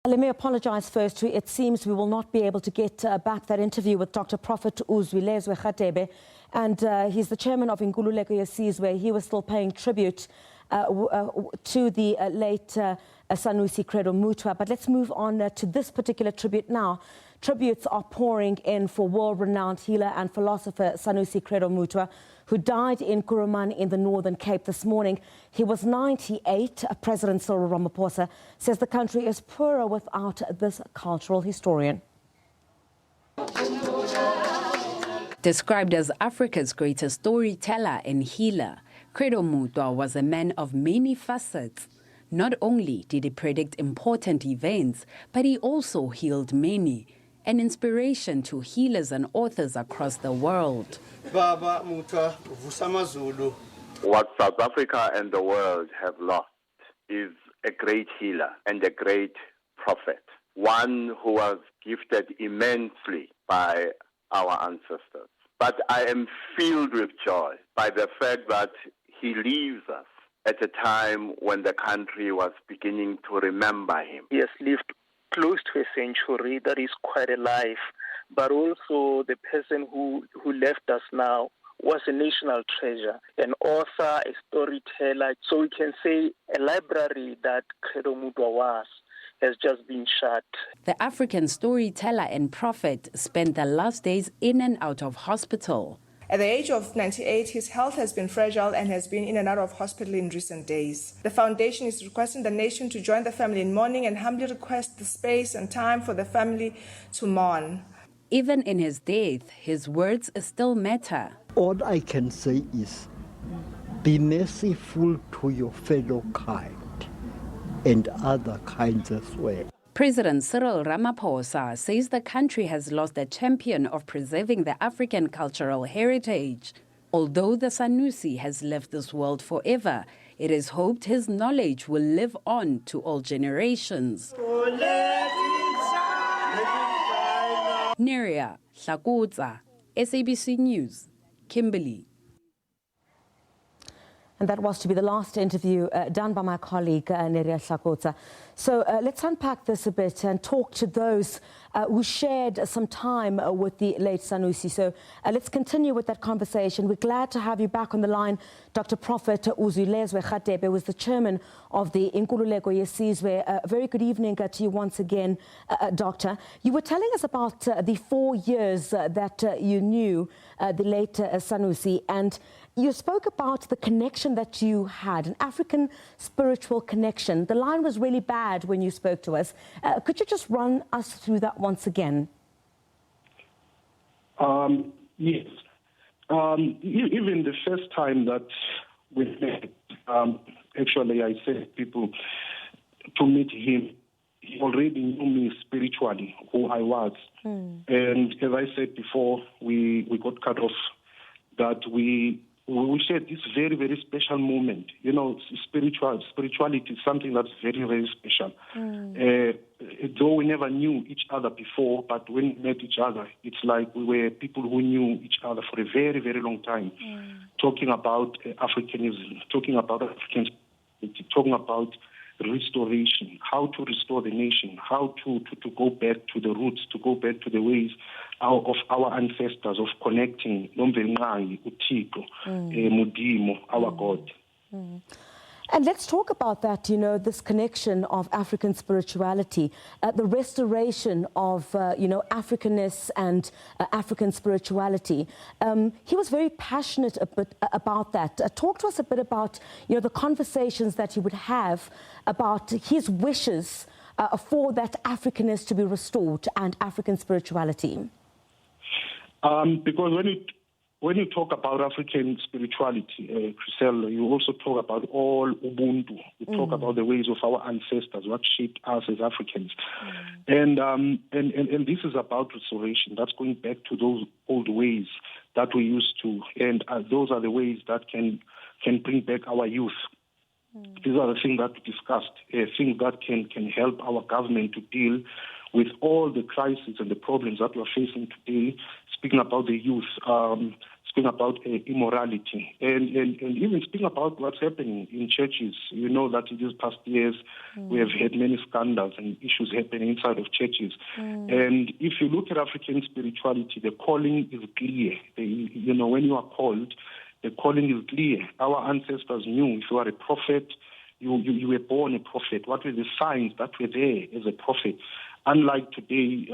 Let me apologize first. It seems we will not be able to get back that interview with Dr. Prophet Uzwilezwe Radebe, and he's the chairman of Inkululeko Yesizwe. He was still paying tribute to the late Sanusi Credo Mutwa. But let's move on to this particular tribute now. Tributes are pouring in for world-renowned healer and philosopher Sanusi Credo Mutwa, who died in Kuruman in the Northern Cape this morning. He was 98. President Cyril Ramaphosa says the country is poorer without this cultural historian. Described as Africa's greatest storyteller and healer, Credo Mutwa was a man of many facets. Not only did he predict important events, but he also healed many, an inspiration to healers and authors across the world. What South Africa and the world have lost is a great healer and a great prophet, one who was gifted immensely by our ancestors. But I am filled with joy by the fact that he leaves us at a time when the country was beginning to remember him. He has lived close to a century. That is quite a life. But also the person who left us now was a national treasure, an author, a storyteller. So we can say a library that Credo Mutwa was has just been shut. The African storyteller and prophet spent the last days in and out of hospital. At the age of 98, his health has been fragile and has been in and out of hospital in recent days. The foundation is requesting the nation to join the family in mourning and humbly request the space and time for the family to mourn. Even in his death, his words still matter. All I can say is, be merciful to your fellow kind and other kinds as well. President Cyril Ramaphosa says the country has lost a champion of preserving the African cultural heritage. Although the Sanusi has left this world forever, it is hoped his knowledge will live on to all generations. Neria Hlakutsa, SABC News, Kimberley. And that was to be the last interview done by my colleague, Neria Hlakutsa. So let's unpack this a bit and talk to those who shared some time with the late Sanusi. So let's continue with that conversation. We're glad to have you back on the line, Dr. Prophet Uzwilezwe Radebe, who is the chairman of the Inkululeko Yesizwe. Very good evening to you once again, Doctor. You were telling us about the 4 years that you knew the late Sanusi, and you spoke about the connection that you had, an African spiritual connection. The line was really bad when you spoke to us. Could you just run us through that once again? Yes. Even the first time that we met, actually I said people to meet him, he already knew me spiritually, who I was. And as I said before, we got cut off, that we shared this very, very special moment. You know, spirituality is something that's very, very special. Though we never knew each other before, but when we met each other, it's like we were people who knew each other for a very, very long time, talking about Africanism, talking about African, talking about restoration, how to restore the nation, how to go back to the roots, to go back to the ways of our ancestors, of connecting Nomvenqangi, Uthixo, Mudimo, our God. And let's talk about that, you know, this connection of African spirituality, the restoration of, Africanness and African spirituality. He was very passionate about that. Talk to us a bit about, the conversations that he would have about his wishes for that Africanness to be restored and African spirituality. Because when you talk about African spirituality, Chriselle, you also talk about all Ubuntu. You talk about the ways of our ancestors, what shaped us as Africans. And this is about restoration. That's going back to those old ways that we used to. And those are the ways that can bring back our youth. These are the things that we discussed, things that can help our government to deal with all the crises and the problems that we are facing today, speaking about the youth, speaking about immorality, and even speaking about what's happening in churches. You know that in these past years we have had many scandals and issues happening inside of churches. And if you look at African spirituality, the calling is clear. When you are called, the calling is clear. Our ancestors knew if you are a prophet, you were born a prophet. What were the signs that were there as a prophet? Unlike today,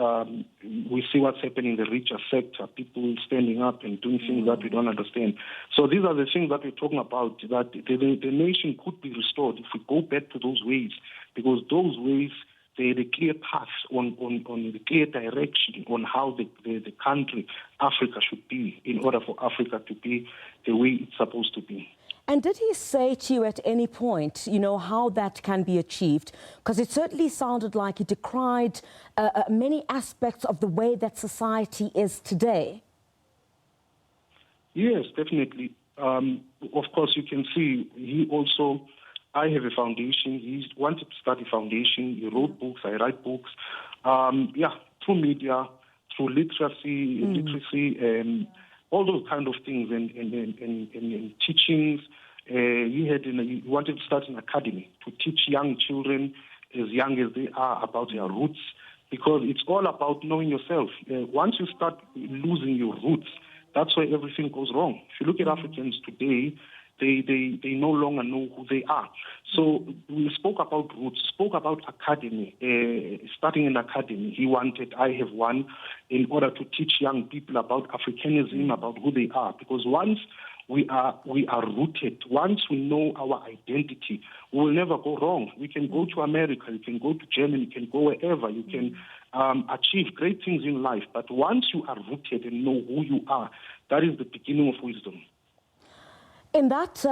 we see what's happening in the richer sector, people standing up and doing things that we don't understand. So these are the things that we're talking about, that the nation could be restored if we go back to those ways, because those ways, they're the clear path on the clear direction on how the country, Africa, should be in order for Africa to be the way it's supposed to be. And did he say to you at any point, how that can be achieved? Because it certainly sounded like he decried many aspects of the way that society is today. Yes, definitely. Of course, you can see I have a foundation. He wanted to start a foundation. He wrote books. I write books. Through media, through literacy, all those kind of things, and teachings. He wanted to start an academy to teach young children as young as they are about their roots, because it's all about knowing yourself. Once you start losing your roots, that's where everything goes wrong. If you look at Africans today, they no longer know who they are. So we spoke about roots, spoke about academy, starting an academy. I have one, in order to teach young people about Africanism, about who they are. Because once we are rooted, once we know our identity, we will never go wrong. We can go to America, you can go to Germany, you can go wherever, you can achieve great things in life. But once you are rooted and know who you are, that is the beginning of wisdom. In that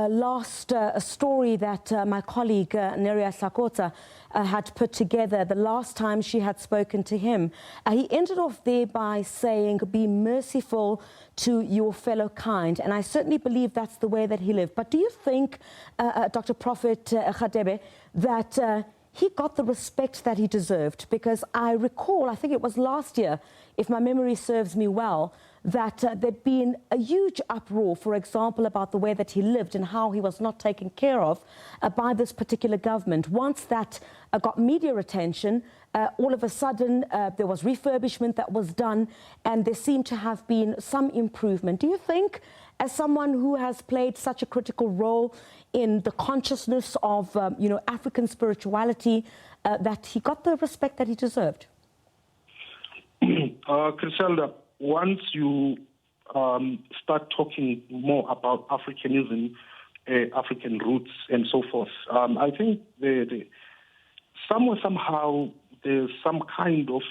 last story that my colleague Neria Sakota had put together, the last time she had spoken to him, he ended off there by saying, be merciful to your fellow kind. And I certainly believe that's the way that he lived. But do you think, Dr. Prophet Radebe, that he got the respect that he deserved? Because I recall, I think it was last year, if my memory serves me well, that there'd been a huge uproar, for example, about the way that he lived and how he was not taken care of by this particular government. Once that got media attention, all of a sudden there was refurbishment that was done, and there seemed to have been some improvement. Do you think, as someone who has played such a critical role in the consciousness of African spirituality, that he got the respect that he deserved? Griselda, once you start talking more about Africanism, African roots, and so forth, I think somehow there's some kind of,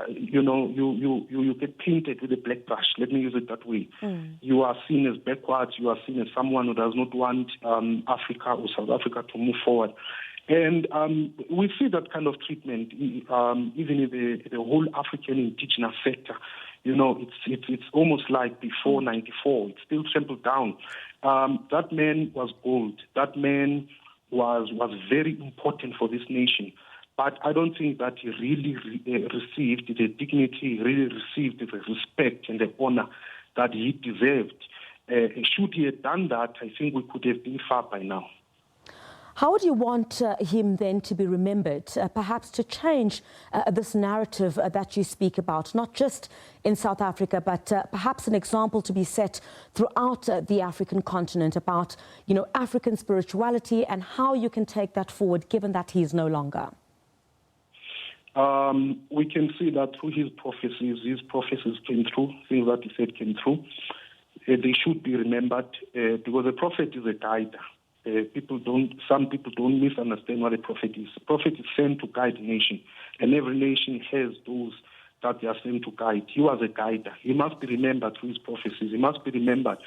you get painted with a black brush. Let me use it that way. You are seen as backwards. You are seen as someone who does not want Africa or South Africa to move forward. And we see that kind of treatment even in the whole African indigenous sector. It's almost like before 94. It's still trampled down. That man was gold. That man was very important for this nation. But I don't think that he really received the dignity, really received the respect and the honor that he deserved. Should he have done that, I think we could have been far by now. How would you want him then to be remembered, perhaps to change this narrative that you speak about, not just in South Africa, but perhaps an example to be set throughout the African continent about, African spirituality and how you can take that forward, given that he is no longer? We can see that through his prophecies came true, things that he said came true. They should be remembered because a prophet is a guide. Some people don't misunderstand what a prophet is. A prophet is sent to guide a nation, and every nation has those that they are sent to guide. He was a guider. He must be remembered through his prophecies. He must be remembered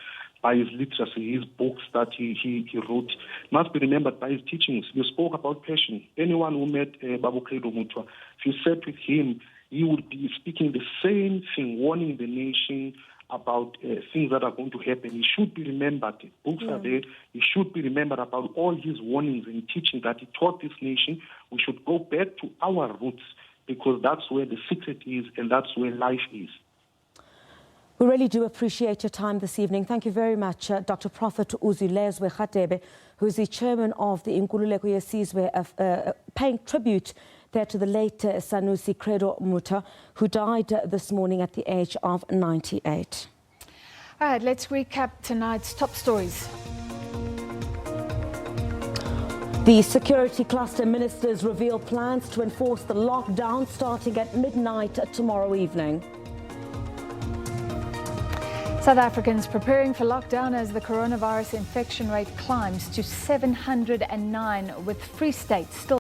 by his literacy, his books that he wrote. He must be remembered by his teachings. You spoke about passion. Anyone who met Sanusi Credo Mutwa, if you sat with him, he would be speaking the same thing, warning the nation about things that are going to happen. He should be remembered. Books are there. He should be remembered about all his warnings and teaching that he taught this nation. We should go back to our roots because that's where the secret is and that's where life is. We really do appreciate your time this evening. Thank you very much, Dr. Prophet Uzulezwe Radebe, who is the chairman of the Inkululeko Yesizwe, paying tribute there to the late Sanusi Credo Mutwa, who died this morning at the age of 98. All right, let's recap tonight's top stories. The security cluster ministers reveal plans to enforce the lockdown starting at midnight tomorrow evening. South Africans preparing for lockdown as the coronavirus infection rate climbs to 709, with Free State still